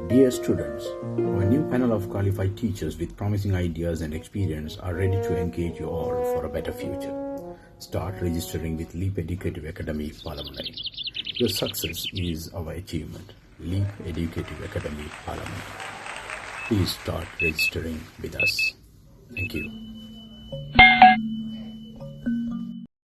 Dear students, our new panel of qualified teachers with promising ideas and experience are ready to engage you all for a better future. Start registering with Leap Educative Academy, Palamulai. Your success is our achievement. Leap Educative Academy, Palamulai. Please start registering with us. Thank you.